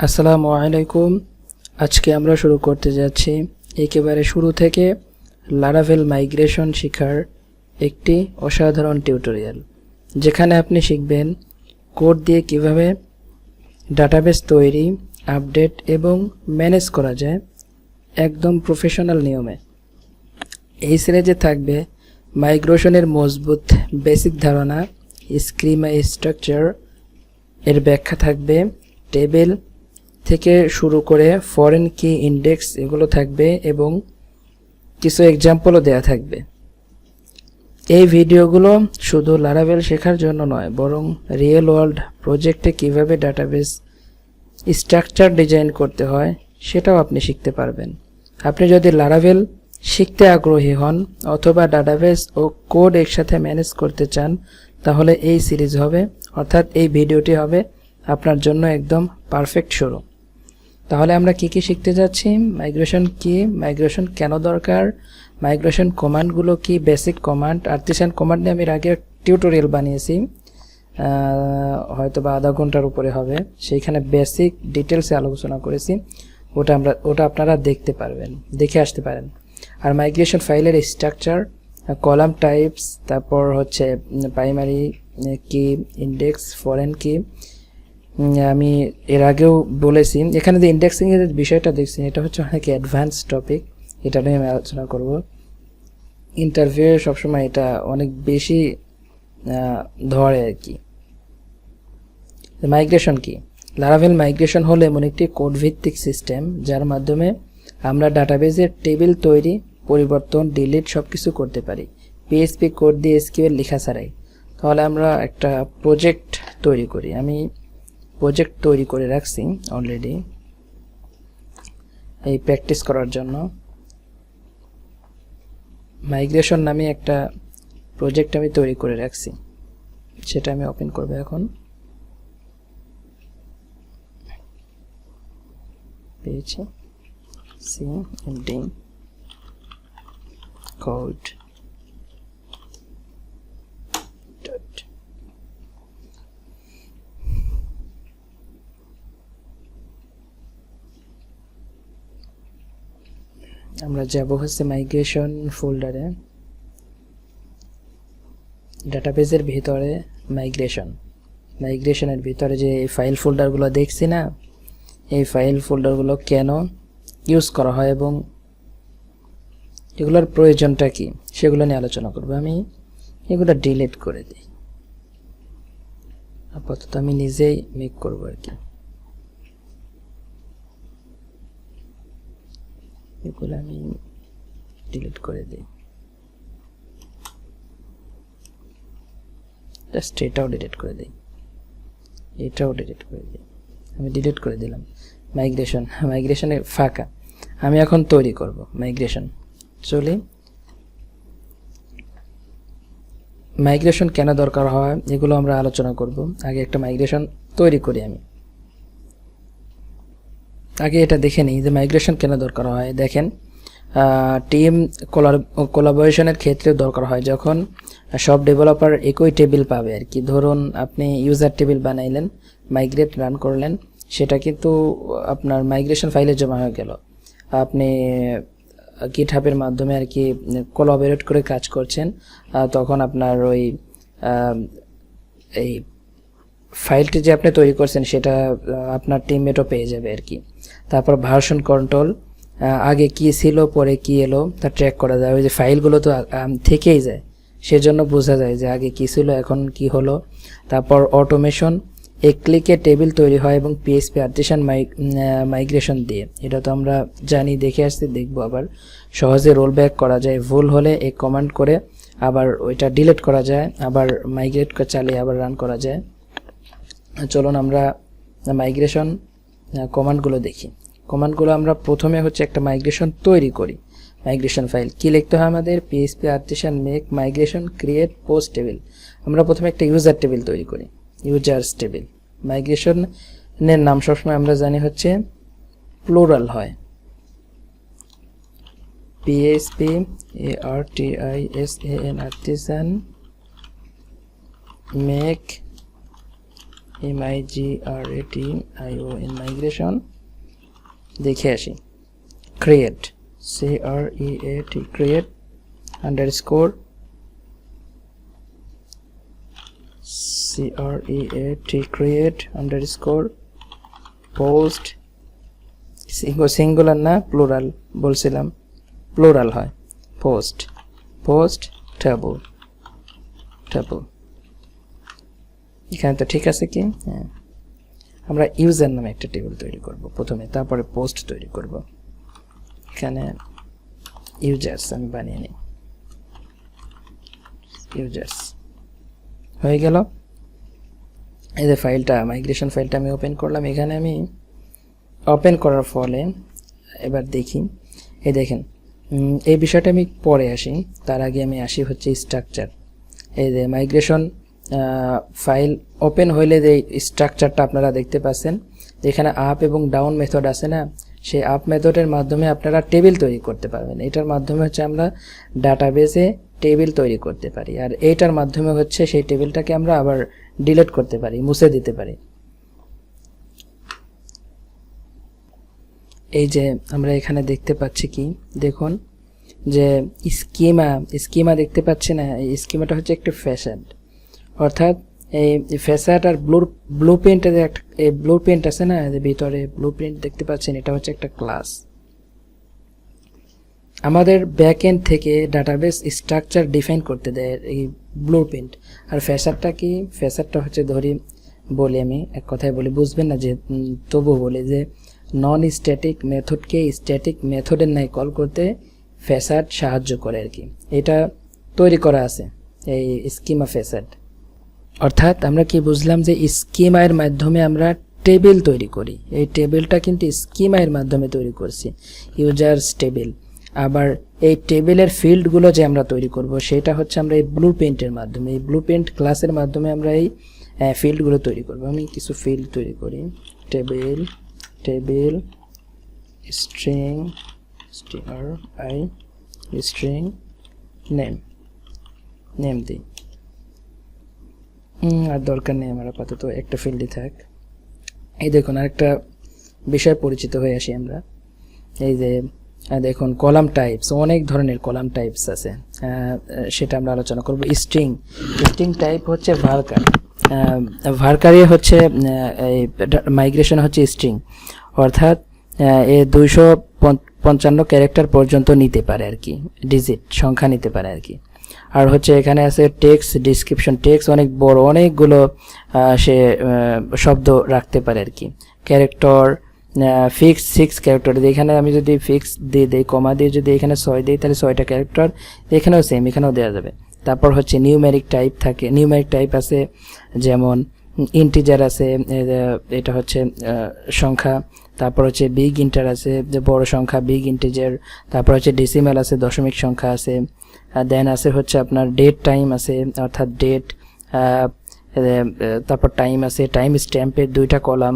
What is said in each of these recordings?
আসসালামু আলাইকুম। আজকে আমরা শুরু করতে যাচ্ছি একেবারে শুরু থেকে লারাভেল মাইগ্রেশন শেখার একটি অসাধারণ টিউটোরিয়াল, যেখানে আপনি শিখবেন কোড দিয়ে কিভাবে ডাটাবেস তৈরি, আপডেট এবং ম্যানেজ করা যায় একদম প্রফেশনাল নিয়মে। এই সিরিজে থাকবে মাইগ্রেশনের মজবুত বেসিক ধারণা, স্কিমা স্ট্রাকচার এর ব্যাখ্যা থাকবে, টেবিল থেকে শুরু করে ফরেন কি, ইন্ডেক্স এগুলো থাকবে এবং কিছু এক্সাম্পলও দেয়া থাকবে। এই ভিডিওগুলো শুধু লারাভেল শেখার জন্য নয়, বরং রিয়েল ওয়ার্ল্ড প্রজেক্টে কিভাবে ডাটাবেস স্ট্রাকচার ডিজাইন করতে হয় সেটাও আপনি শিখতে পারবেন। আপনি যদি লারাভেল শিখতে আগ্রহী হন অথবা ডাটাবেস ও কোড একসাথে ম্যানেজ করতে চান, তাহলে এই সিরিজ হবে, অর্থাৎ এই ভিডিওটি হবে আপনার জন্য একদম পারফেক্ট শুরু। তাহলে আমরা কি কি শিখতে যাচ্ছি? মাইগ্রেশন কি, মাইগ্রেশন কেন দরকার, মাইগ্রেশন কমান্ডগুলো কি, বেসিক কমান্ড, আর্টিসান কমান্ড নিয়ে আমি আগে টিউটোরিয়াল বানিয়েছি, হয়তো বা আধা ঘন্টার উপরে হবে, সেইখানে বেসিক ডিটেলসে আলোচনা করেছি, ওটা আপনারা দেখতে পারবেন, দেখে আসতে পারেন। আর মাইগ্রেশন ফাইলের স্ট্রাকচার, কলাম টাইপস, তারপর হচ্ছে প্রাইমারি কি, ইন্ডেক্স, ফরেন কি, আমি এর আগেও বলেছি। এখানে যে ইন্ডেক্সিং এর বিষয়টা দেখছি, এটা হচ্ছে অনেক অ্যাডভান্স টপিক, এটা নিয়ে আমি আলোচনা করব। ইন্টারভিউ সবসময় এটা অনেক বেশি ধরে আর কি। মাইগ্রেশন কি? লারাভেল মাইগ্রেশন হলো এমন একটি কোড ভিত্তিক সিস্টেম যার মাধ্যমে আমরা ডাটাবেজের টেবিল তৈরি, পরিবর্তন, ডিলিট সবকিছু করতে পারি পিএইচপি কোড দিয়ে, এসকিউএল লেখা ছাড়াই। তাহলে আমরা একটা প্রজেক্ট তৈরি করি। আমি প্রজেক্ট তৈরি করে রাখছি অলরেডি এই প্র্যাকটিস করার জন্য। মাইগ্রেশন নামে একটা প্রজেক্ট আমি তৈরি করে রাখছি, সেটা আমি ওপেন করব এখন। পেয়েছি cmd কোড। আমরা যাব হচ্ছে মাইগ্রেশন ফোল্ডারে, ডাটাবেজের ভিতরে মাইগ্রেশনের ভিতরে যে ফাইল ফোল্ডারগুলো দেখছি না, এই ফাইল ফোল্ডারগুলো কেন ইউজ করা হয় এবং এগুলোর প্রয়োজনটা কি সেগুলো নিয়ে আলোচনা করব। আমি এগুলো ডিলিট করে দিই, আপাতত আমি নিজেই মেক করব আর কি। এগুলো আমি ডিলিট করে দিই, জাস্ট এটাও ডিলিট করে দিই, এটাও ডিলিট করে দিই। আমি ডিলিট করে দিলাম। মাইগ্রেশনের ফাঁকা আমি এখন তৈরি করব মাইগ্রেশন। চলি, মাইগ্রেশন কেন দরকার হয় এগুলো আমরা আলোচনা করব। আগে একটা মাইগ্রেশন তৈরি করি। আমি আগে এটা দেখে নিই যে মাইগ্রেশন কেন দরকার হয়। দেখেন, টিম কোলাবোরেশনের ক্ষেত্রে দরকার হয় যখন সব ডেভেলপার একই টেবিল পাবে আর কি। ধরুন আপনি ইউজার টেবিল বানাইলেন, মাইগ্রেট রান করলেন, সেটা কিন্তু আপনার মাইগ্রেশন ফাইলে জমা হয়ে গেল। আপনি গিটহাবের মাধ্যমে আর কি কোলাবোরেট করে কাজ করছেন, তখন আপনার ওই এই ফাইলটি যে আপনি তৈরি করছেন সেটা আপনার টিমমেটও পেয়ে যাবে আর কি। তারপর ভার্সন কন্ট্রোল, আগে কি ছিল পরে কি এলো তা ট্র্যাক করা যায়। ওই যে ফাইলগুলো তো থেকেই যায়, সেজন্য বোঝা যায় যে আগে কি ছিল এখন কি হলো। তারপর অটোমেশন, এক ক্লিকে টেবিল তৈরি হয় এবং পিএইচপি আর্টিসান মাইগ্রেশন দিয়ে, এটা তো আমরা জানি, দেখে আসছি, দেখবো। আবার সহজে রোল ব্যাক করা যায়, ভুল হলে এক কমান্ড করে আবার ওইটা ডিলিট করা যায়, আবার মাইগ্রেট চালিয়ে আবার রান করা যায়। চলুন আমরা মাইগ্রেশন কমান্ডগুলো দেখি। কমান্ডগুলো আমরা প্রথমে হচ্ছে একটা মাইগ্রেশন তৈরি করি। মাইগ্রেশন ফাইল কি লিখতে হয় আমাদের? PHP artisan make migration create post table. আমরা প্রথমে একটা ইউজার টেবিল তৈরি করি, ইউজার্স টেবিল। মাইগ্রেশনের নাম সবসময় আমরা জানি হচ্ছে প্লুরাল হয়, PHP artisan make migration migration দেখে আসি create create underscore create underscore post singular না প্লুরাল বলছিলাম প্লুরাল হয় পোস্ট টেবল এখানে তো ঠিক আছে কি হ্যাঁ আমরা ইউজার নামে একটা টেবিল তৈরি করব প্রথমে তারপরে পোস্ট তৈরি করব এখানে ইউজার্স আমি বানিয়ে নিই ইউজার্স হয়ে গেল এই যে ফাইলটা মাইগ্রেশন ফাইলটা আমি ওপেন করলাম এখানে আমি ওপেন করার ফলে এবার দেখি এই দেখেন এই বিষয়টা আমি পরে আসি তার আগে আমি আসি হচ্ছে স্ট্রাকচার এই যে মাইগ্রেশন ফাইল ওপেন হইলে যে স্ট্রাকচারটা আপনারা দেখতে পাচ্ছেন এখানে আপ এবং ডাউন মেথড আছে না সেই আপ মেথডের মাধ্যমে আপনারা টেবিল তৈরি করতে পারবেন এটার মাধ্যমে হচ্ছে আমরা ডাটাবেসে টেবিল তৈরি করতে পারি আর এইটার মাধ্যমে হচ্ছে সেই টেবিলটাকে আমরা আবার ডিলিট করতে পারি মুছে দিতে পারি এই যে আমরা এখানে দেখতে পাচ্ছি কি দেখুন যে স্কিমা দেখতে পাচ্ছি না এই স্কিমাটা হচ্ছে একটা ফ্যাসাড অর্থাৎ এই ফ্যাসাড আর ব্লুপ্রিন্টের একটা এই ব্লুপ্রিন্ট আছে না এর ভিতরে ব্লুপ্রিন্ট দেখতে পাচ্ছেন এটা হচ্ছে একটা ক্লাস আমাদের ব্যাকএন্ড থেকে ডাটাবেস স্ট্রাকচার ডিফাইন করতে দেয় এই ব্লুপ্রিন্ট আর ফ্যাসাডটা কি ফ্যাসাডটা হচ্ছে ধরি বলি আমি এক কথায় বলি বুঝবেন না যে তবু বলি যে নন স্ট্যাটিক মেথডকে স্ট্যাটিক মেথডের ন্যায় কল করতে ফ্যাসাড সাহায্য করে আর কি এটা তৈরি করা আছে এই স্কিমা ফ্যাসাড অর্থাৎ আমরা কি বুঝলাম যে স্কিমার মাধ্যমে আমরা টেবিল তৈরি করি এই টেবিলটা কিন্তু স্কিমার মাধ্যমে তৈরি করছি ইউজার্স টেবিল আবার এই টেবিলের ফিল্ডগুলো যে আমরা তৈরি করব সেটা হচ্ছে আমরা এই ব্লুপ্রিন্টের মাধ্যমে এই ব্লুপ্রিন্ট ক্লাসের মাধ্যমে আমরা এই ফিল্ডগুলো তৈরি করব আমি কিছু ফিল্ড তৈরি করি টেবিল স্ট্রিং স্ট্রিং নেম দিই আর দরকার নেই আমার আপাতত একটা ফিল্ডই থাক এই দেখুন আরেকটা বিষয় পরিচিত হয়ে আসি আমরা এই যে দেখুন কলাম টাইপস অনেক ধরনের কলাম টাইপস আছে সেটা আমরা আলোচনা করব স্ট্রিং টাইপ হচ্ছে ভার্কারে হচ্ছে এই মাইগ্রেশন হচ্ছে স্ট্রিং অর্থাৎ এ 255 ক্যারেক্টার পর্যন্ত নিতে পারে আর কি ডিজিট সংখ্যা নিতে পারে আর কি আর হচ্ছে এখানে আছে টেক্সট ডেসক্রিপশন টেক্সট অনেক বড় অনেকগুলো সে শব্দ রাখতে পারে আর কি ক্যারেক্টার ফিক্স 6 ক্যারেক্টার এখানে আমি যদি ফিক্স দিয়ে দেই কমা দিয়ে যদি এখানে 6 দেই তাহলে 6টা ক্যারেক্টার এখানেও সেম এখানেও দেওয়া যাবে তারপর হচ্ছে নিউমেরিক টাইপ থাকে নিউমেরিক টাইপ আছে যেমন ইন্টিজার আছে এটা হচ্ছে সংখ্যা তারপর হচ্ছে বিগ ইন্টার আছে যে বড় সংখ্যা বিগ ইন্টিজার তারপর হচ্ছে ডেসিমাল আছে দশমিক সংখ্যা আছে দেন আছে হচ্ছে আপনার ডেট টাইম আছে অর্থাৎ ডেট তারপর টাইম আছে টাইম স্ট্যাম্পের 2টা কলাম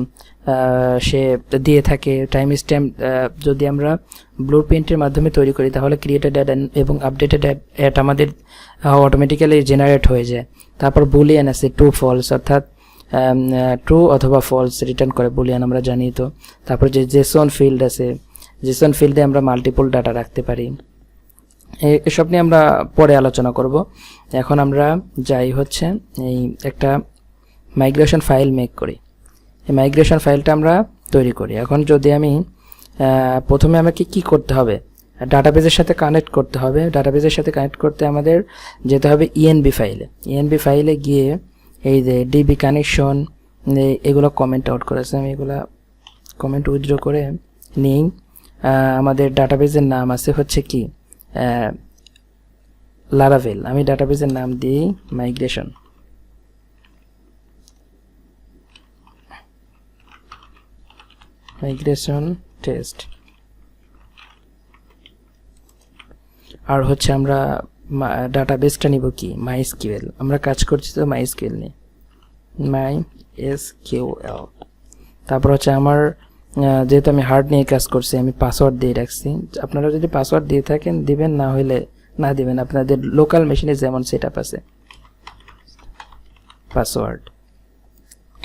সে দিয়ে থাকে টাইম স্ট্যাম্প যদি আমরা ব্লুপ্রিন্টের মাধ্যমে তৈরি করি তাহলে ক্রিয়েটেড অ্যাড এবং আপডেটেড অ্যাড আমাদের অটোমেটিক্যালি জেনারেট হয়ে যায় তারপর বুলিয়ান আছে ট্রু ফলস অর্থাৎ ট্রু অথবা ফলস রিটার্ন করে বুলিয়ান আমরা জানি তো তারপর যে জেসন ফিল্ড আছে জেসন ফিল্ডে আমরা মাল্টিপল ডাটা রাখতে পারি এসব নিয়ে আমরা পরে আলোচনা করব এখন আমরা যাই হচ্ছে এই একটা মাইগ্রেশন ফাইল মেক করি এই মাইগ্রেশন ফাইলটা আমরা তৈরি করি এখন যদি আমি প্রথমে আমাকে কি করতে হবে ডাটাবেসের সাথে কানেক্ট করতে হবে ডাটাবেসের সাথে কানেক্ট করতে আমাদের যেতে হবে ইএনবি ফাইলে গিয়ে এই যে ডিবি কানেকশন এগুলো কমেন্ট আউট করেছে আমি এগুলো কমেন্ট উইথড্র করে নিই আমাদের ডাটাবেসের নাম আছে হচ্ছে কি লারাভেল আমি ডাটাবেসের নাম দিই মাইগ্রেশন টেস্ট আর হচ্ছে আমরা ডাটাবেসটা নিব কি মাইএসকিউএল আমরা কাজ করছি তো মাইএসকিউএল নিয়ে মাইএসকিউএল তারপর হচ্ছে আমার যেহেতু আমি হার্ড নিয়ে কাজ করছি আমি পাসওয়ার্ড দিয়ে রাখছি আপনারা যদি পাসওয়ার্ড দিয়ে থাকেন দিবেন না হলে না দিবেন আপনাদের লোকাল মেশিনে যেমন সেটআপ আছে পাসওয়ার্ড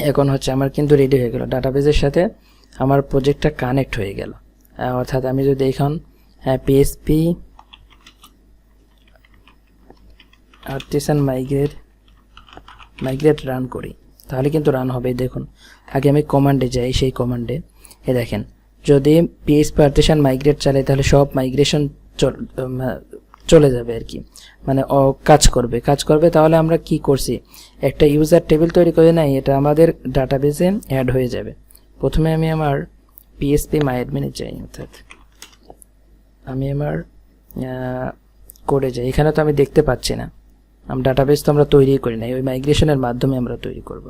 এখন হচ্ছে আমার কিন্তু রেডি হয়ে গেল, ডাটাবেসের সাথে আমার প্রজেক্টটা কানেক্ট হয়ে গেল। অর্থাৎ আমি যদি এখন পিএসপি আর্টিসান মাইগ্রেট রান করি তাহলে কিন্তু রান হবে। দেখুন আগে আমি কমান্ডে যাই, সেই কমান্ডে দেখেন যদি পিএসপি আর্টিসান মাইগ্রেট চালাই তাহলে সব মাইগ্রেশন চলে যাবে আর কি, মানে কাজ করবে। তাহলে আমরা কি করছি, একটা ইউজার টেবিল তৈরি করে নাই, এটা আমাদের ডাটাবেসে অ্যাড হয়ে যাবে। প্রথমে আমি আমার পিএসপি মাইঅ্যাডমিনে যাই, অর্থাৎ আমি আমার কোডে যাই। এখানে তো আমি দেখতে পাচ্ছি না, ডাটাবেস তো আমরা তৈরি করি নাই, ওই মাইগ্রেশনের মাধ্যমে আমরা তৈরি করব।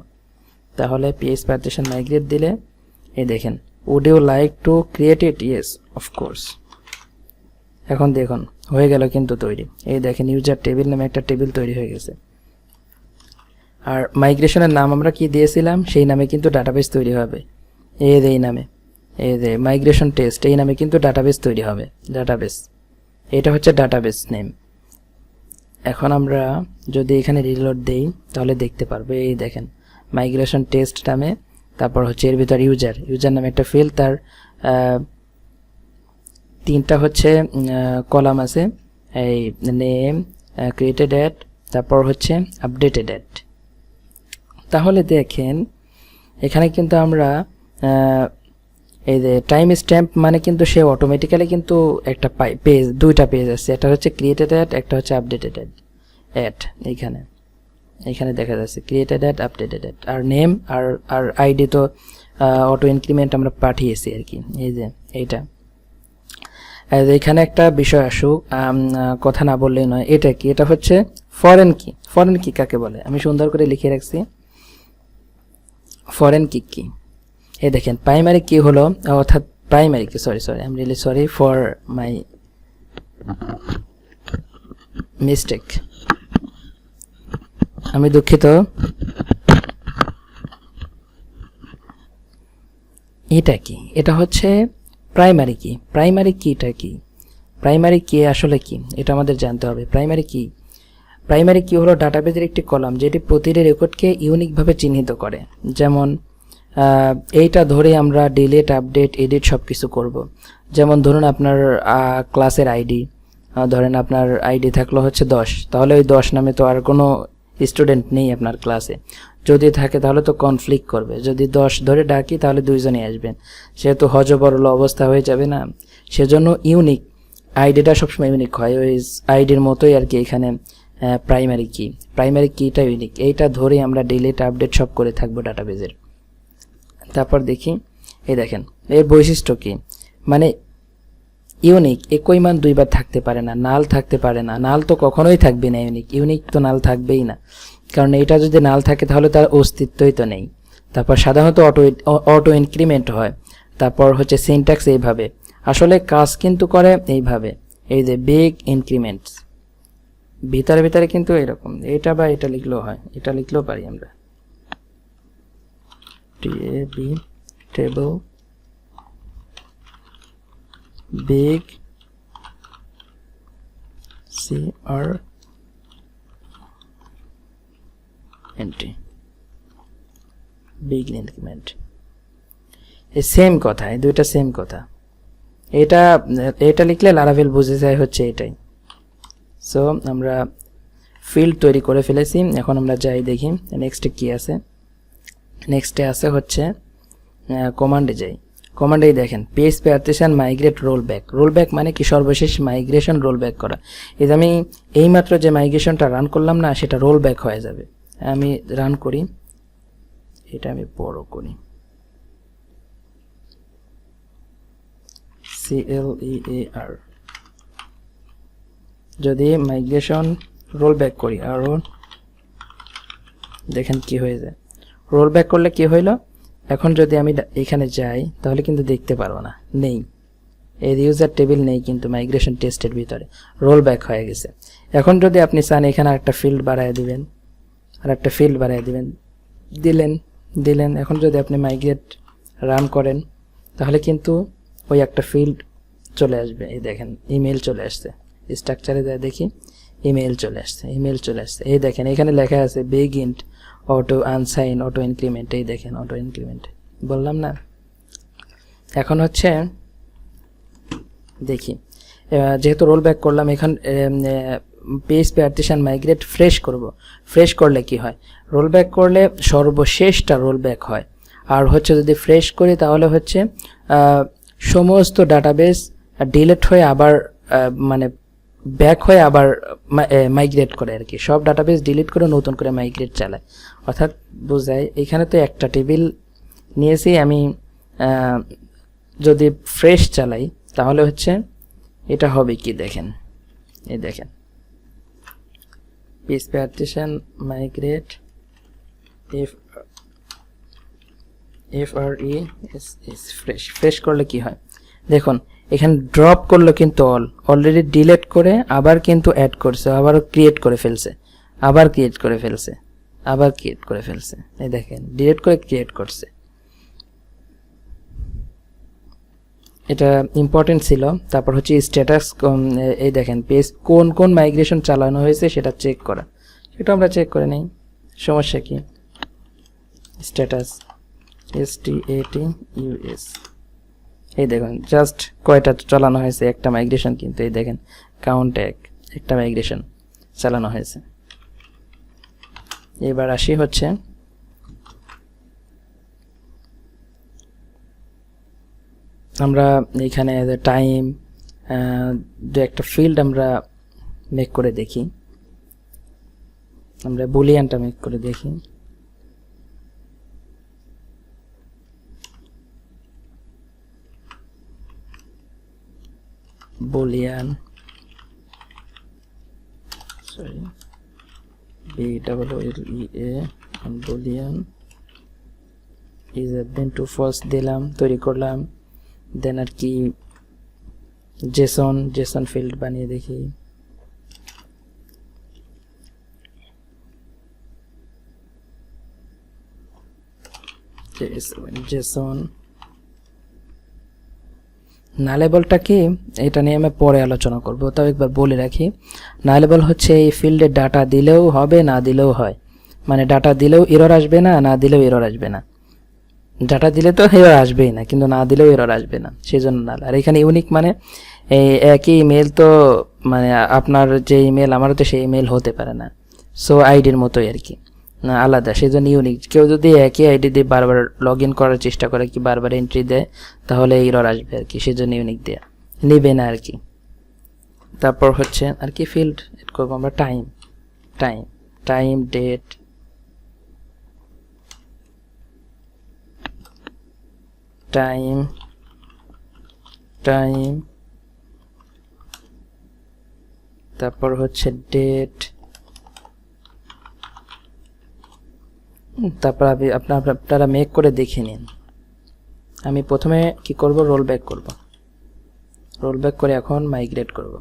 তাহলে পিএসপি আর্টিসান মাইগ্রেট দিলে দেখেন would you like to create it, yes of course। এখন দেখুন হয়ে গেল কিন্তু তৈরি। দেখেন ইউজার টেবিল নামে একটা টেবিল তৈরি হয়ে গেছে। আর মাইগ্রেশনের নাম আমরা কি দিয়েছিলাম সেই নামে কিন্তু ডাটাবেস তৈরি হবে। এই নামে মাইগ্রেশন টেস্ট এই নামে কিন্তু ডাটাবেস তৈরি হবে। ডাটাবেস এটা হচ্ছে ডাটাবেস নেম। এখন আমরা যদি এখানে রিলোড দেই তাহলে দেখতে পারবো, দেখেন মাইগ্রেশন টেস্ট নামে, তারপর হচ্ছে এর ভিতর ইউজার নামে একটা ফিল্ড, তার 3টা হচ্ছে কলাম আছে, এই নেম, ক্রিয়েটেড অ্যাট, তারপর হচ্ছে আপডেটেড অ্যাট। তাহলে দেখেন এখানে কিন্তু আমরা এই যে টাইম স্ট্যাম্প মানে কিন্তু সে অটোমেটিক্যালি কিন্তু একটা পেজ, 2টা পেজ আছে, একটা হচ্ছে ক্রিয়েটেড অ্যাট, একটা হচ্ছে আপডেটেড অ্যাট। এখানে দেখা যাচ্ছে ক্রিয়েটেড অ্যাট, আপডেটেড অ্যাট। আর নেম আর আইডি তো অটো ইনক্রিমেন্ট আমরা পাঠিয়েছি আর কি। এইটা এখানে একটা বিষয় আসুক, কথা না বললেই নয়। এটা কি, এটা হচ্ছে ফরেন কি। ফরেন কি কাকে বলে আমি সুন্দর করে লিখে রাখছি। ফরেন কি কি দেখেন প্রাইমারি কি হলো, অর্থাৎ প্রাইমারি কি, sorry I am really sorry for my mistake, আমি দুঃখিত। এটা কি, এটা হচ্ছে প্রাইমারি কি। প্রাইমারি কিটা কি, প্রাইমারি কি আসলে কি এটা আমাদের জানতে হবে। প্রাইমারি কি হলো ডাটাবেসের একটি কলাম যেটি প্রতিটি রেকর্ডকে ইউনিকভাবে চিহ্নিত করে। যেমন এইটা ধরে আমরা ডিলিট, আপডেট, এডিট সব কিছু করবো। যেমন ধরুন আপনার ক্লাসের আইডি, ধরেন আপনার আইডি থাকলো হচ্ছে 10, তাহলে ওই 10 নামে তো আর কোনো স্টুডেন্ট নেই আপনার ক্লাসে। যদি থাকে তাহলে তো কনফ্লিক্ট করবে। যদি 10 ধরে ডাকি তাহলে 2 জনই আসবেন, সেহেতু হজবরল অবস্থা হয়ে যাবে না। সেজন্য ইউনিক আইডিটা সবসময় ইউনিক হয়, ওই আইডির মতোই আর কি। এখানে প্রাইমারি কিটা ইউনিক, এইটা ধরে আমরা ডিলিট, আপডেট সব করে থাকবো ডাটাবেজের। তারপর দেখি দেখেন এর বৈশিষ্ট্য কি, মানে ইউনিক, একই মান 2 বার থাকতে পারে না, নাল থাকতে পারে না। নাল তো কখনোই থাকবে না, ইউনিক তো নাল থাকবেই না, কারণ এটা যদি নাল থাকে তাহলে তার অস্তিত্বই তো নেই। তারপর সাধারণত অটো ইনক্রিমেন্ট হয়। তারপর হচ্ছে সিনট্যাক্স এইভাবে, আসলে কাজ কিন্তু করে এইভাবে, এই যে বিগ ইনক্রিমেন্টস ভিতরে কিন্তু এরকম, এটা বা এটা লিখলেও হয়, এটা লিখলেও পারি আমরা, tab table big cr entry big increment, এই সেম কথা, এই দুইটা সেম কথা। এটা লিখলে লারাভেল বুঝে যায় হচ্ছে এটাই। সো আমরা ফিল্ড তৈরি করে ফেলেছি। এখন আমরা যাই দেখি নেক্সটে কি আছে। নেক্সটে আছে হচ্ছে কমান্ডে যাই। কমান্ডেই দেখেন পিএইচপি আর্টিসান মাইগ্রেট রোলব্যাক মানে কি, সর্বশেষ মাইগ্রেশন রোলব্যাক করা। এই যে আমি এইমাত্র যে মাইগ্রেশনটা রান করলাম না, সেটা রোলব্যাক হয়ে যাবে। আমি রান করি, এটা আমি বড় করি, CLEAR। যদি মাইগ্রেশন রোলব্যাক করি আর দেখেন কি হয়ে যায়। রোলব্যাক করলে কি হইল, এখন যদি আমি এখানে যাই তাহলে কিন্তু দেখতে পারবো না, নেই, এই ইউজার টেবিল নেই কিন্তু মাইগ্রেশন টেস্টের ভিতরে, রোলব্যাক হয়ে গেছে। এখন যদি আপনি চান এখানে একটা ফিল্ড বাড়ায় দিবেন, আর একটা ফিল্ড বাড়ায় দিলেন। এখন যদি আপনি মাইগ্রেট রান করেন তাহলে কিন্তু ওই একটা ফিল্ড চলে আসবে। এই দেখেন ইমেল চলে আসছে, স্ট্রাকচারে যায় দেখি ইমেল চলে আসছে। এই দেখেন এখানে লেখা আছে big int auto unsigned, auto increment, এই দেখেন অটো ইনক্রিমেন্ট বললাম না। এখন হচ্ছে দেখি, যেহেতু রোল ব্যাক করলাম, এখন পিএইচপি আর্টিসান মাইগ্রেট ফ্রেশ করব। ফ্রেশ করলে কি হয়, রোল ব্যাক করলে সর্বশেষটা রোল ব্যাক হয়, আর হচ্ছে যদি ফ্রেশ করি তাহলে হচ্ছে সমস্ত ডাটাবেস ডিলিট হয়ে আবার মানে ব্যাক হয়ে আবার মাইগ্রেট করে আর কি, সব ডাটাবেস ডিলিট করে নতুন করে মাইগ্রেট চালায়। অর্থাৎ বোঝায় এখানে তো একটা টেবিল নিয়েছি আমি, যদি ফ্রেশ চালাই তাহলে হচ্ছে এটা হবে কি দেখেন, এই দেখেন PHP artisan migrate fresh. Fresh করলে কি হয় দেখুন, এখানে ড্রপ করলো কিন্তু অলরেডি ডিলিট করে আবার কিন্তু অ্যাড করছে, আবার ক্রিয়েট করে ফেলছে, আবার ক্রিয়েট করে ফেলছে, আবার ক্রিয়েট করে ফেলছে, এই দেখেন ডিলিট করে ক্রিয়েট করছে। এটা ইম্পর্টেন্ট ছিল। তারপর হচ্ছে স্ট্যাটাস, এই দেখেন পেজ কোন কোন মাইগ্রেশন চালানো হয়েছে সেটা চেক করা, সেটা আমরা চেক করে নেই, সমস্যা কি। স্ট্যাটাস STATUS, এই দেখুন জাস্ট কয়টা চালানো হয়েছে, একটা মাইগ্রেশন, কিন্তু এই দেখেন কাউন্ট একটা মাইগ্রেশন চালানো হয়েছে। এবার আসি হচ্ছে আমরা এখানে টাইম দু একটা ফিল্ড আমরা মেক করে দেখি, আমরা বুলিয়ানটা মেক করে দেখি। Boolean, sorry BLEAN, boolean is then to false দিলাম, তৈরি করলাম। দেন আর কি জেসন ফিল্ড বানিয়ে দেখি, জেসন নালেবলটা কি এটা নিয়ে আমি পরে আলোচনা করব, তবে একবার বলে রাখি নালেবল হচ্ছে এই ফিল্ডে ডাটা দিলেও হবে না দিলেও হয়, মানে ডাটা দিলেও এরর আসবে না, না দিলেও এরর আসবে না। ডাটা দিলে তো এরর আসবেই না, কিন্তু না দিলেও এরর আসবে না, সেই জন্য নাল। আর এখানে ইউনিক মানে এই একই ইমেল তো, মানে আপনার যে ইমেল আমারও তো সেই ইমেল হতে পারে না, সো আইডির মতোই আর কি, না আলাদা, সেই জন্য ইউনিক। কেউ যদি একই আইডি দিয়ে বারবার লগ ইন করার চেষ্টা করে, কি বারবার এন্ট্রি দেয়, তাহলে এরর আসবে আর কি, সেই জন্য ইউনিক দেয়া নেবে না আর কি। তারপর হচ্ছে আর কি ফিল্ড এড করবো আমরা, টাইম ডেট, টাইম তারপর হচ্ছে ডেট, তারপর আপনারা মেক করে দেখে নিন। আমি প্রথমে কি করব, রোল ব্যাক করে এখন মাইগ্রেট করব।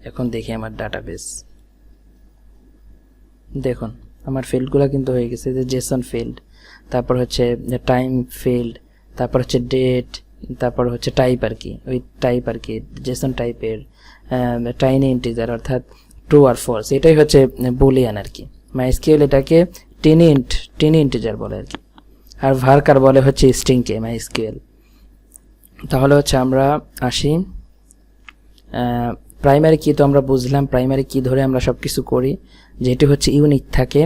এখন দেখি আমার ডাটাবেস, দেখুন আমার ফিল্ডগুলো কিন্তু হয়ে গেছে, যে জেসন ফিল্ড, তারপর হচ্ছে টাইম ফিল্ড, তারপর হচ্ছে ডেট, তারপর হচ্ছে টাইপ আর কি, ওই টাইপ আর কি জেসন টাইপের, টাইনি ইন্টিজার অর্থাৎ ট্রু আর ফলস, এটাই হচ্ছে বুলিয়ান আর কি। মাইস্কিউএল এটাকে টিনি ইন্টিজার বলে আর কি, আর ভার্কার বলে হচ্ছে স্ট্রিংকে মাইস্কিউএল। তাহলে হচ্ছে আমরা আসি প্রাইমারি কি, তো আমরা বুঝলাম প্রাইমারি কি ধরে আমরা সব কিছু করি, যেটি হচ্ছে ইউনিক থাকে,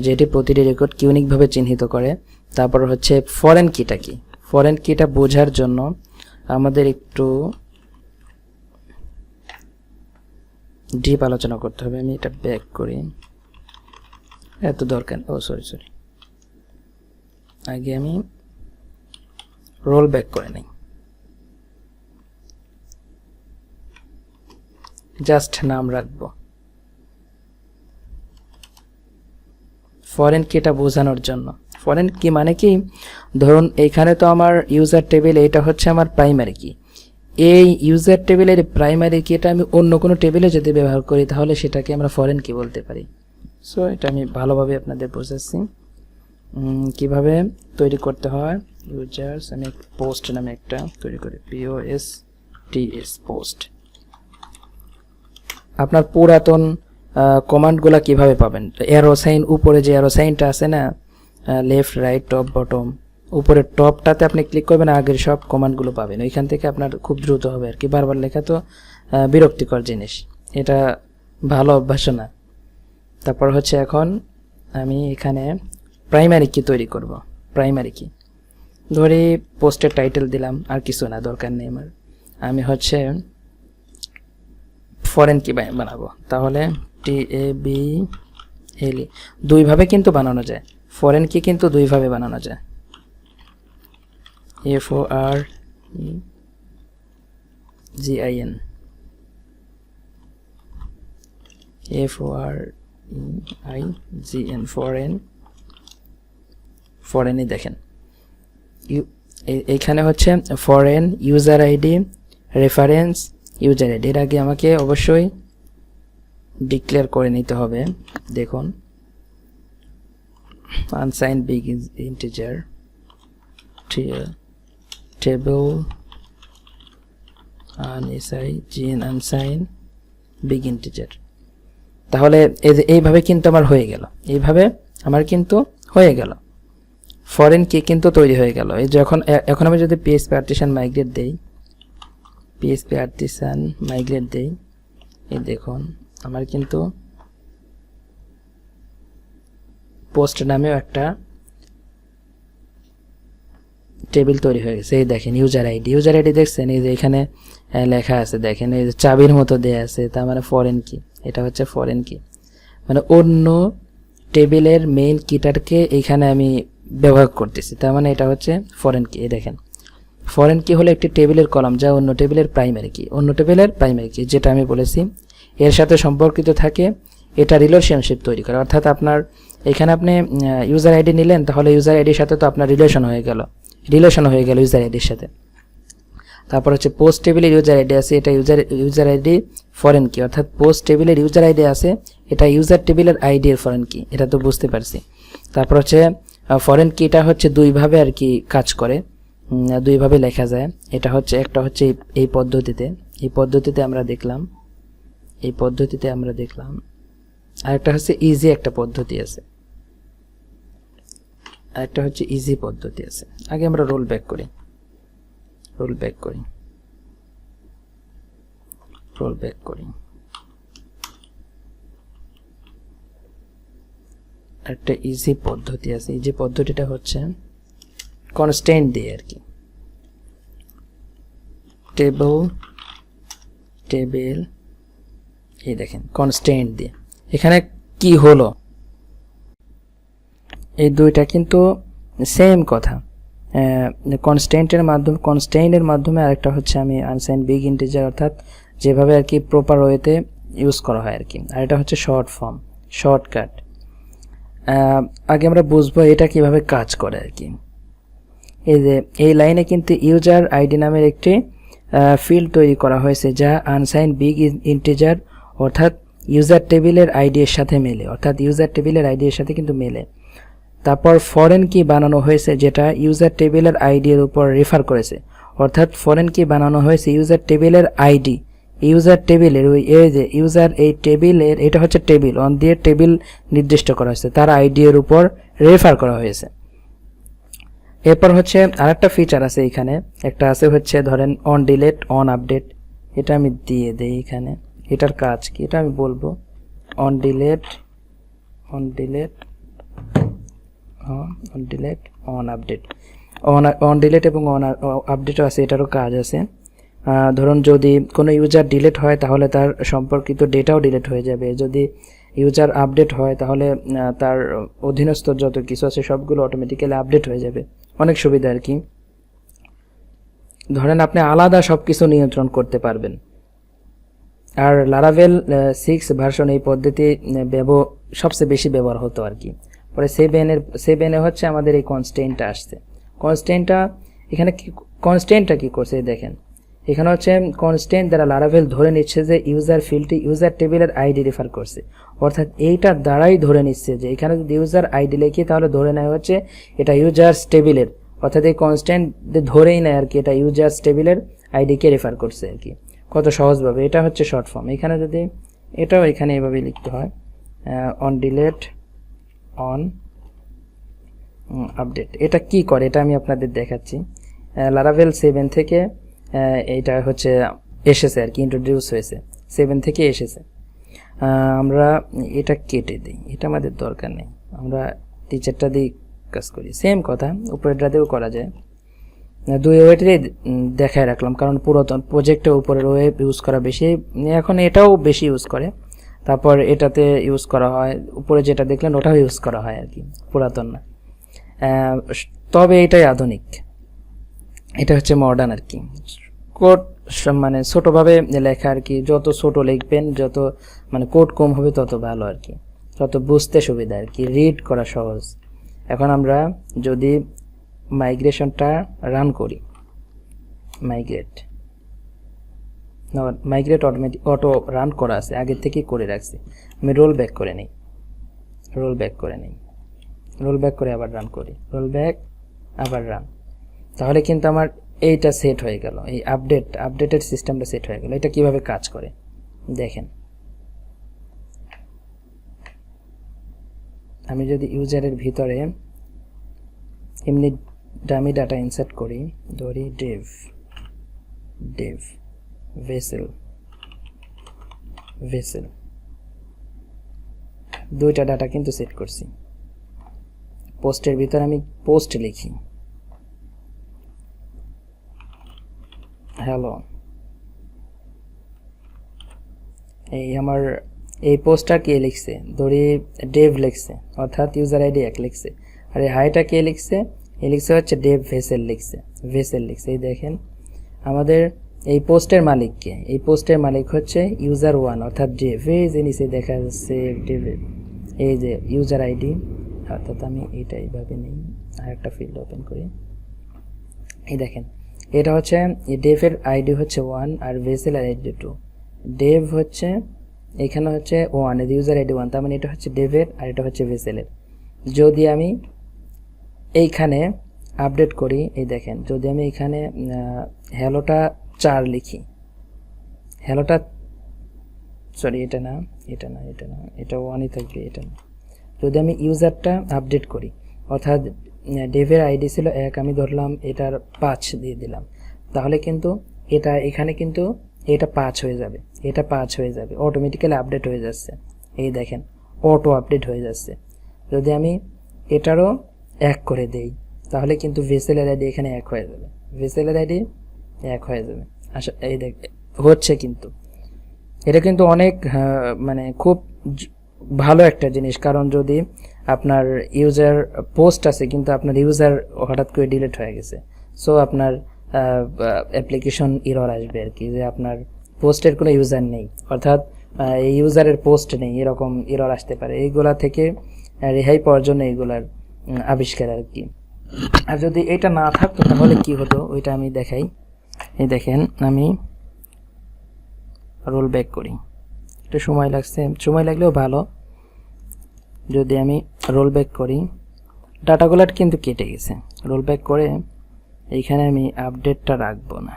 যেটি প্রতিটি রেকর্ড ইউনিকভাবে চিহ্নিত করে। তারপর হচ্ছে ফরেন কিটা কি, ফরেন কিটা বোঝার জন্য আমাদের একটু ডিপ আলোচনা করতে হবে। আমি এটা ব্যাক করি, এত দরকার, সরি আগে আমি রোল ব্যাক করে নিই, জাস্ট নাম রাখবো ফরেন কিটা বোঝানোর জন্য। ফরেন কি মানে কি, ধরুন এইখানে তো আমার ইউজার টেবিল, এটা হচ্ছে আমার প্রাইমারি কি, এই ইউজার টেবিলের প্রাইমারি কিটা আমি অন্য কোনো টেবিলে যদি ব্যবহার করি তাহলে সেটাকে আমরা ফরেন কি বলতে পারি। সো এটা আমি ভালোভাবে আপনাদের বোঝাচ্ছি কিভাবে তৈরি করতে হয়। ইউজার্স, আমি পোস্ট নামে একটা তৈরি করি, POSTS পোস্ট। আপনার পুরাতন কমান্ডগুলো কিভাবে পাবেন, অ্যারো সাইন উপরে যে অ্যারো সাইনটা আছে না, লেফট রাইট টপ বটম, উপরের টপটাতে আপনি ক্লিক করবেন, আগের সব কমান্ডগুলো পাবেন ওইখান থেকে। আপনার খুব দ্রুত হবে আর কি, বারবার লেখা তো বিরক্তিকর জিনিস, এটা ভালো অভ্যাস না। তারপর হচ্ছে এখন আমি এখানে প্রাইমারি কি তৈরি করব। প্রাইমারি কি ধরি পোস্টের টাইটেল দিলাম, আর কিছু না, দরকার নেই আমার। আমি হচ্ছে ফরেন কি বানাবো, তাহলে TABL দুইভাবে কিন্তু বানানো যায়, ফরেন কি কিন্তু দুইভাবে বানানো যায়, FOREGIN ফরেনই দেখেন। এইখানে হচ্ছে foreign user ID reference user ID, এর আগে আমাকে অবশ্যই ডিক্লেয়ার করে নিতে হবে। দেখুন unsigned big integer table unsigned big integer. তাহলে এইভাবে কিন্তু আমার হয়ে গেল, এইভাবে আমার কিন্তু হয়ে গেল, ফরেন কি কিন্তু তৈরি হয়ে গেল। এই যে এখন আমি যদি PHP আর্টিসান মাইগ্রেট দেই, এই দেখুন আমার কিন্তু পোস্ট নামেও একটা টেবিল তৈরি হয়ে গেছে। এই দেখেন ইউজার আইডি দেখছেন, এই যে এখানে লেখা আছে, দেখেন এই যে চাবির মতো দেয়া আছে, তার মানে ফরেন কি, এটা হচ্ছে ফরেন কি, মানে অন্য টেবিলের মেইন কিটারকে এইখানে আমি ব্যবহার করতেছি, তার মানে এটা হচ্ছে ফরেন কি। এই দেখেন ফরেন কি হলো একটি টেবিলের কলাম যা অন্য টেবিলের প্রাইমারি কি, যেটা আমি বলেছি এর সাথে সম্পর্কিত থাকে, এটা রিলেশনশিপ তৈরি করে। অর্থাৎ আপনার এখানে আপনি ইউজার আইডি নিলেন, তাহলে ইউজার আইডির সাথে তো আপনার রিলেশন হয়ে গেল ইউজার আইডির সাথে। তারপর হচ্ছে পোস্ট টেবিলের ইউজার আইডি আছে, এটা ইউজার আইডি ফরেন কি, অর্থাৎ পোস্ট টেবিলের ইউজার আইডি আছে, এটা ইউজার টেবিলের আইডি এর ফরেন কি, এটা তো বুঝতে পারছি। তারপর হচ্ছে ফরেন কিটা হচ্ছে দুইভাবে আর কি কাজ করে, দুইভাবে লেখা যায়। এটা হচ্ছে একটা হচ্ছে এই পদ্ধতিতে আমরা দেখলাম, আর একটা হচ্ছে ইজি একটা পদ্ধতি আছে, আরেকটা হচ্ছে ইজি পদ্ধতি আছে। আগে আমরা রোল ব্যাক করি, একটা ইজি পদ্ধতি আছে। ইজি পদ্ধতিটা হচ্ছে কনস্ট্যান্ট দিয়ে আর কি, টেবিল এই দেখেন কনস্ট্যান্ট দিয়ে। এখানে কি হলো, এই দুইটা কিন্তু সেম কথা। কনস্ট্যান্টের মাধ্যমে আরেকটা হচ্ছে আমি আনসাইন বিগ ইন্টিজার, অর্থাৎ যেভাবে আর কি প্রপার ওয়েতে ইউজ করা হয় আর কি। আর এটা হচ্ছে শর্টকাট। আগে আমরা বুঝবো এটা কিভাবে কাজ করে আর কি। এই যে এই লাইনে কিন্তু ইউজার আইডি নামের একটি ফিল্ড তৈরি করা হয়েছে যা আনসাইন বিগ ইন্টিজার অর্থাৎ ইউজার টেবিলের আইডি এর সাথে মেলে। তারপর ফরেন কি বানানো হয়েছে যেটা ইউজার টেবিলের আইডি এর উপর রেফার করেছে, অর্থাৎ ফরেন কি বানানো হয়েছে ইউজার টেবিলের আইডি, ইউজার টেবিলের এই যে ইউজার এই টেবিলের, এটা হচ্ছে টেবিল অন দিয়ে টেবিল নির্দিষ্ট করা হয়েছে, তার আইডি এর উপর রেফার করা হয়েছে। এরপর হচ্ছে আরেকটা ফিচার আছে এখানে, একটা আছে হচ্ছে ধরেন অন ডিলিট অন আপডেট, এটা আমি দিয়ে দেই এখানে। এটার কাজ কি এটা আমি বলবো, on delete on update, on delete এবং অন আপডেটও আছে, এটারও কাজ আছে। ধরুন যদি কোনো ইউজার ডিলিট হয় তাহলে তার সম্পর্কিত ডেটাও ডিলিট হয়ে যাবে, যদি ইউজার আপডেট হয় তাহলে তার অধীনস্থ যত কিছু আছে সবগুলো অটোমেটিক্যালি আপডেট হয়ে যাবে, অনেক সুবিধা আর কি। ধরেন আপনি আলাদা সব কিছু নিয়ন্ত্রণ করতে পারবেন। আর লারাভেল 6 ভার্সন এই পদ্ধতি সবচেয়ে বেশি ব্যবহার হতো আর কি। পরে সেভেনে হচ্ছে আমাদের এই কনস্ট্যান্টটা আসছে। কনস্ট্যান্টটা কি করছে দেখেন, এখানে হচ্ছে কনস্ট্যান্ট দ্বারা লারাভেল ধরে নিচ্ছে যে ইউজার ফিল্ডটি ইউজার টেবিলের আইডি রেফার করছে, অর্থাৎ এইটার দ্বারাই ধরে নিচ্ছে যে এখানে যদি ইউজার আইডি লিখি তাহলে ধরে নেওয়া হচ্ছে এটা ইউজার্স টেবিলের, অর্থাৎ এই কনস্ট্যান্ট ধরেই নেয় আর কি এটা ইউজার্স টেবিলের আইডিকে রেফার করছে আর কি। কত সহজভাবে, এটা হচ্ছে শর্ট ফর্ম। এখানে যদি এটাও এখানে এভাবে লিখতে হয়, অন ডিলেট অন আপডেট। এটা কি করে এটা আমি আপনাদের দেখাচ্ছি। লারাভেল 7 থেকে এইটা হচ্ছে এসেছে আর কি, ইন্ট্রোডিউস হয়েছে 7 থেকে এসেছে। আমরা এটা কেটে দিই, এটা আমাদের দরকার নেই, আমরা টিচারটা দিয়ে কাজ করি। সেম কথা উপরেরটা দিয়েও করা যায়, দুই ওয়েটেরই দেখায় রাখলাম, কারণ পুরাতন প্রজেক্টে উপরের ওয়েব ইউজ করা বেশি, এখন এটাও বেশি ইউজ করে, তারপর এটাতে ইউজ করা হয়, উপরে যেটা দেখলেন ওটাও ইউজ করা হয় আর কি, পুরাতন না। তবে এটাই আধুনিক, এটা হচ্ছে মডার্ন আর কি। কোড মানে ছোটোভাবে লেখা আর কি, যত ছোট লিখবেন, যত মানে কোড কম হবে তত ভালো আর কি, তত বুঝতে সুবিধা আর কি, রিড করা সহজ। এখন আমরা যদি মাইগ্রেশনটা রান করি, মাইগ্রেট অটো রান করা আছে, আগের থেকেই করে রাখছি। আমি রোল ব্যাক করে নিই, রোল ব্যাক করে আবার রান করি, রোল ব্যাক আবার রান। তাহলে কিন্তু আমার এইটা সেট হয়ে গেল, এই আপডেটেড সিস্টেমটা সেট হয়ে গেল। এটা কিভাবে কাজ করে দেখেন। আমি যদি ইউজারের ভিতরে এমনি ডামি ডাটা ইনসার্ট করি, ধরি ডেভ ভেসেল, দুইটা ডাটা কিন্তু সেট করছি। পোস্টের ভিতরে আমি পোস্ট লিখি, হ্যালো, এই আমার এই পোস্টটা কে লিখছে, ধরি ডেভ লিখছে, অর্থাৎ ইউজার আইডি 1 লিখছে। আর এই হাইটা কে লিখছে, এই লিখছে হচ্ছে ডেভ ভেসেল লিখছে। এই দেখেন আমাদের এই পোস্টের মালিক কে, এই পোস্টের মালিক হচ্ছে ইউজার 1 অর্থাৎ ডেভ। এই যে নিচে দেখা যাচ্ছে ডেভের এই যে ইউজার আইডি, অর্থাৎ আমি এইটা এইভাবে নিই, আর একটা ফিল্ড ওপেন করি, এই দেখেন এটা হচ্ছে ডেভের আইডি হচ্ছে 1 আর ভেসেল আইডি 2। ডেভ হচ্ছে এখানে হচ্ছে 1, এর ইউজার আইডি 1, তার মানে এটা হচ্ছে ডেভের আর এটা হচ্ছে ভেসেলের। যদি আমি এইখানে আপডেট করি, এই দেখেন যদি আমি এখানে হ্যালোটা 4 লিখি, হ্যালোটা সরি এটা না, এটা 1ই থাকবে, এটা না। যদি আমি ইউজারটা আপডেট করি, অর্থাৎ ডেভের আইডি ছিল 1, আমি ধরলাম এটার 5 দিয়ে দিলাম, তাহলে কিন্তু এটা এখানে কিন্তু এটা 5 হয়ে যাবে, এটা 5 হয়ে যাবে, অটোমেটিক্যালি আপডেট হয়ে যাচ্ছে। এই দেখেন অটো আপডেট হয়ে যাচ্ছে। যদি আমি এটারও 1 করে দেই, তাহলে কিন্তু ভেসেলের আইডি এখানে 1 হয়ে যাবে, আচ্ছা এই দেখ হচ্ছে। কিন্তু এটা কিন্তু অনেক মানে খুব ভালো একটা জিনিস, কারণ যদি আপনার ইউজার পোস্ট আছে কিন্তু আপনার ইউজার হঠাৎ করে ডিলিট হয়ে গেছে, সো আপনার অ্যাপ্লিকেশন এরর আসবে আর কি, যে আপনার পোস্টের কোনো ইউজার নেই, অর্থাৎ এই ইউজারের পোস্ট নেই, এরকম এরর আসতে পারে। এইগুলা থেকে রেহাই পাওয়ার জন্য এইগুলার আবিষ্কার আর কি। আর যদি এটা না থাকতো তাহলে কি হতো ওইটা আমি দেখাই। এই দেখেন আমি রোল ব্যাক করি, একটু সময় লাগলেও ভালো। যদি আমি রোল ব্যাক করি, ডাটাগুলো কিন্তু কেটে গেছে। রোল ব্যাক করে এইখানে আমি আপডেটটা রাখবো না,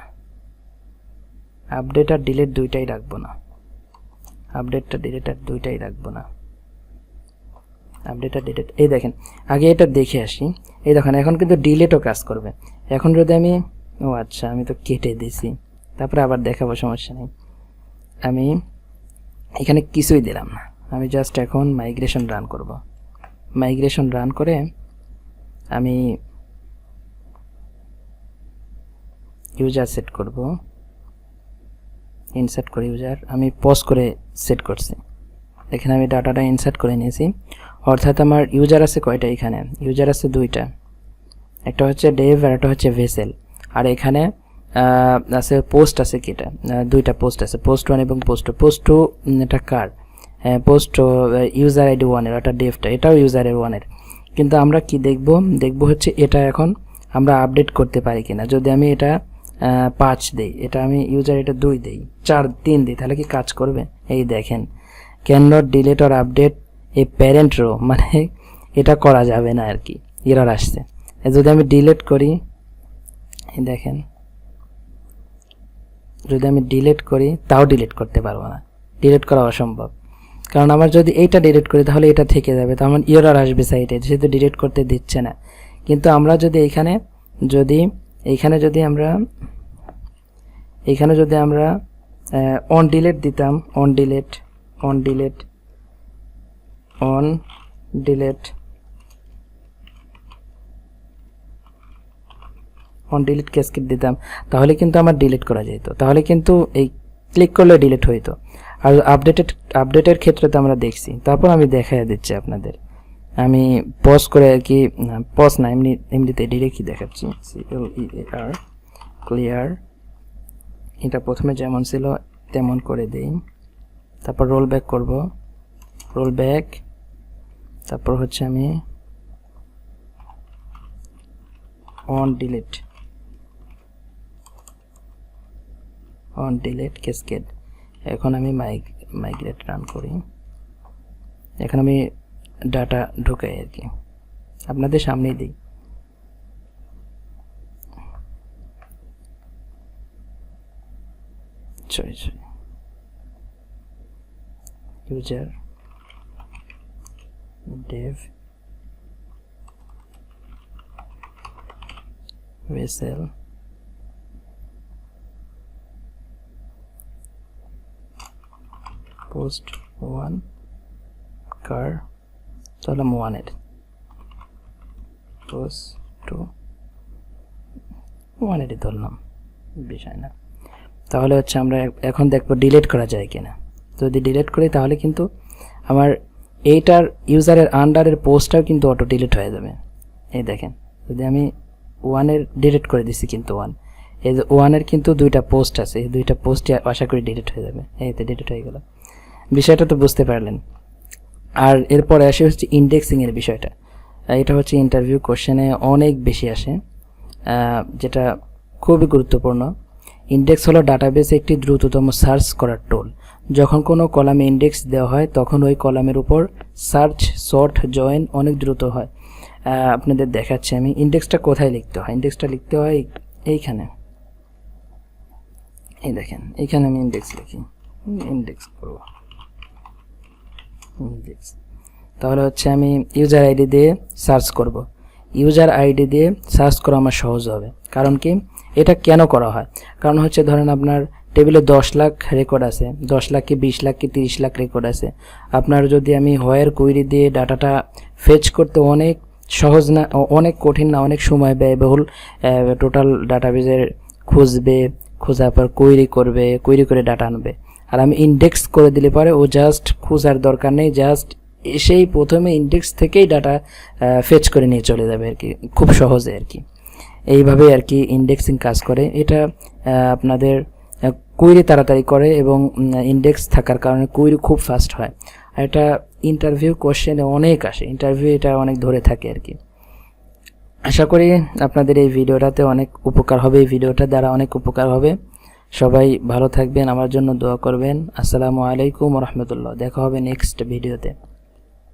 আপডেট আর ডিলিট দুইটাই রাখবো না, এই দেখেন আগে এটা দেখে আসি। এই দেখেন এখন কিন্তু ডিলিটও কাজ করবে। এখন যদি আমি আচ্ছা আমি তো কেটে দিছি, তারপরে আবার দেখাবো, সমস্যা নেই। আমি এখানে কিছুই দিলাম না, আমি জাস্ট এখন মাইগ্রেশন রান করব। মাইগ্রেশন রান করে আমি ইউজার সেট করব, ইনসার্ট করে ইউজার আমি পজ করে সেট করছি। এখানে আমি ডাটাটা ইনসার্ট করে নিয়েছি, অর্থাৎ আমার ইউজার আছে কয়টা, এখানে ইউজার আছে 2টা, একটা হচ্ছে ডেভ আর একটা হচ্ছে ভেসেল। আর এখানে আছে পোস্ট আছে কিটা, 2টা পোস্ট আছে, পোস্ট 1 এবং পোস্ট 2। এটা কার পোস্ট ইউজার আইডি 1 এর, ওটা ডেভটা, এটাও ইউজারের 1 এর। কিন্তু আমরা কি দেখব হচ্ছে এটা এখন আমরা আপডেট করতে পারি কিনা। যদি আমি এটা 5 দেই, এটা আমি ইউজার এটা 2 দেই, 4 3 দিই, তাহলে কি কাজ করবে? এই দেখেন can not delete or update a parent row, মানে এটা করা যাবে না আর কি, এরর আসছে। যদি আমি ডিলিট করি, দেখেন যদি আমি ডিলিট করি তাও ডিলিট করতে পারবো না, ডিলিট করা অসম্ভব, কারণ আমার যদি এইটা ডিলিট করি তাহলে এটা থেকে যাবে, তো আমার এরর আসবে সাইটে, যেহেতু ডিলিট করতে দিচ্ছে না। কিন্তু আমরা যদি এইখানে যদি আমরা অন ডিলিট দিতাম, অন ডিলিট ক্যাসকেড দিতাম, তাহলে কিন্তু আমার ডিলিট করা যেত, তাহলে কিন্তু এই ক্লিক করলে ডিলিট হইতো। আর আপডেটের ক্ষেত্রে তো আমরা দেখছি। তারপর আমি দেখাই দিচ্ছি আপনাদের, আমি পজ করে আর কি, পজ না, এমনিতে ডিরেক্টই দেখাচ্ছি। CLEAR ক্লিয়ার, এটা প্রথমে যেমন ছিল তেমন করে দেই, তারপর রোল ব্যাক করব, রোল ব্যাক, তারপর হচ্ছে আমি অন ডিলিট ক্যাসকেড। এখন আমি মাইগ্রেট রান করি, এখন আমি ডাটা ঢুকাই আর কি, আপনাদের সামনেই দিই। User dev vessel post 1 car, তাহলে 1 এর post 2 1 এর ধরলাম, বিষয় না। তাহলে হচ্ছে আমরা এখন দেখবো ডিলিট করা যায় কিনা। যদি ডিলিট করি তাহলে কিন্তু আমার এইটার ইউজারের আন্ডারের পোস্টটাও কিন্তু অটো ডিলিট হয়ে যাবে। এই দেখেন, যদি আমি 1 এর ডিলিট করে দিছি, কিন্তু 1 এই 1 এর কিন্তু দুইটা পোস্ট আছে, এই দুইটা পোস্টই আশা করি ডিলিট হয়ে যাবে। এইতে ডিলিট হয়ে গেল, বিষয়টা তো বুঝতে পারলেন। আর এরপরে আসে হচ্ছে ইন্ডেক্সিং এর বিষয়টা। এটা হচ্ছে ইন্টারভিউ কোশ্চেনে অনেক বেশি আসে, যেটা খুবই গুরুত্বপূর্ণ। ইন্ডেক্স হলো ডাটাবেসে একটি দ্রুততম সার্চ করার টুল। যখন কোনো কলামে ইন্ডেক্স দেওয়া হয় তখন ওই কলামের উপর সার্চ, সর্ট, জয়েন অনেক দ্রুত হয়। আপনাদের দেখাচ্ছি আমি ইন্ডেক্সটা কোথায় লিখতে হয়। ইন্ডেক্সটা লিখতে হয় এইখানে, এই দেখেন এইখানে আমি ইন্ডেক্স লিখি, ইন্ডেক্স করব ইন্ডেক্স। তাহলে হচ্ছে আমি ইউজার আইডি দিয়ে সার্চ করব। ইউজার আইডি দিয়ে সার্চ করা আমার সহজ হবে। কারণ কি, এটা কেন করা হয়? কারণ হচ্ছে ধরেন আপনার টেবিলে 10 লাখ রেকর্ড আছে, 10 লাখ কি 20 লাখ কি 30 লাখ রেকর্ড আছে। আপনার যদি আমি হোয়ার কোয়েরি দিয়ে ডাটাটা ফেচ করতে অনেক সহজ না, অনেক কঠিন না, অনেক সময় ব্যয়বহুল। টোটাল ডাটাবেজের খোঁজার পর কোয়েরি করে ডাটা আনবে। আর আমি ইন্ডেক্স করে দিলে পরে ও জাস্ট খোঁজার দরকার নেই, জাস্ট এসেই প্রথমে ইন্ডেক্স থেকেই ডাটা ফেচ করে নিয়ে চলে যাবে আর কি, খুব সহজে আর কি। এইভাবে আর কি ইন্ডেক্সিং কাজ করে। এটা আপনাদের কোয়েরি তাড়াতাড়ি করে এবং ইন্ডেক্স থাকার কারণে কোয়েরি খুব ফাস্ট হয়। আর এটা ইন্টারভিউ কোশ্চেনে অনেক আসে, ইন্টারভিউ এটা অনেক ধরে থাকে আর কি। আশা করি আপনাদের এই ভিডিওটাতে অনেক উপকার হবে, এই ভিডিওটা দ্বারা অনেক উপকার হবে। সবাই ভালো থাকবেন, আমার জন্য দোয়া করবেন। আসসালামু আলাইকুম ওয়া রাহমাতুল্লাহ। দেখা হবে নেক্সট ভিডিওতে।